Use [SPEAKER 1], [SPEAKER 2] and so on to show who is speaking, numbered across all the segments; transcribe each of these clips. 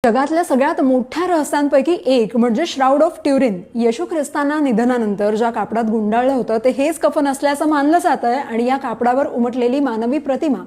[SPEAKER 1] जगातल्या सगळ्यात मोठ्या रहस्यांपैकी एक म्हणजे श्राउड ऑफ ट्युरिन. येशू ख्रिस्तांना निधनानंतर ज्या कापडात गुंडाळलं होतं ते हेच कफन असल्याचं मानलं जात आहे आणि या कापडावर उमटलेली मानवी प्रतिमा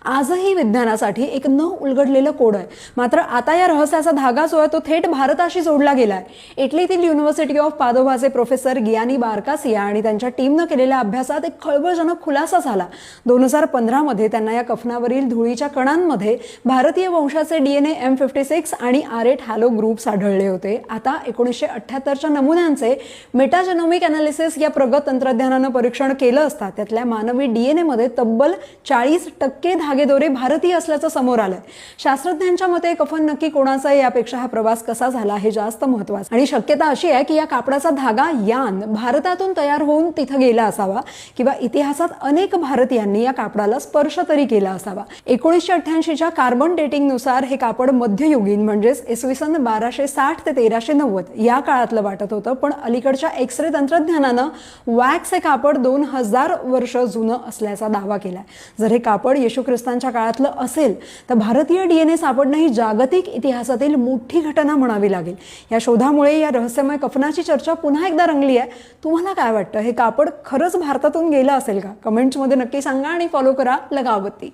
[SPEAKER 1] आजही विज्ञानासाठी एक न उलगडलेलं कोड आहे. मात्र आता या रहस्याचा धागा जो आहे तो थेट भारताशी जोडला गेलाय. इटलीतील युनिव्हर्सिटी ऑफ पादोभाचे प्रोफेसर गियानी बारकासिया आणि त्यांच्या टीमनं केलेल्या अभ्यासात एक खळबळजनक खुलासा झाला. 2015 मध्ये त्यांना या कफनावरील धुळीच्या कणांमध्ये भारतीय वंशाचे DNA M56 आणि R8 हॅलो ग्रुप्स आढळले होते. आता 1978च्या नमुन्यांचे मेटाजेनोमिक अनालिसिस या प्रगत तंत्रज्ञानानं परीक्षण केलं असता त्यातल्या मानवी DNA मध्ये तब्बल 40% धागेदोरे भारतीय असल्याचं समोर आलंय. शास्त्रज्ञांच्या मते कफन नक्की कोणाचा आहे यापेक्षा हा प्रवास कसा झाला हे जास्त महत्त्वाचं आणि शक्यता अशी आहे की या कापडाचा धागा यान भारतातून तयार होऊन तिथं गेला असावा किंवा इतिहासात अनेक भारतीयांनी या कापडाला स्पर्श तरी केला असावा. 1988च्या कार्बन डेटिंग नुसार हे कापड मध्ययुगीन म्हणजेच इसवी सन 1260 ते 1390 या काळातलं वाटत होतं. पण अलीकडच्या एक्स-रे तंत्रज्ञानानं वॅक्स हे कापड 2000 वर्ष जुनं असल्याचा दावा केलाय. जर हे कापड येशू ख्रिस्तांच्या काळातलं असेल तर भारतीय DNA सापडणं ही जागतिक इतिहासातील मोठी घटना म्हणावी लागेल. या शोधामुळे या रहस्यमय कफनाची चर्चा पुन्हा एकदा रंगली आहे. तुम्हाला काय वाटतं, हे कापड खरंच भारतातून गेलं असेल का? कमेंट्समध्ये नक्की सांगा आणि फॉलो करा लगावती.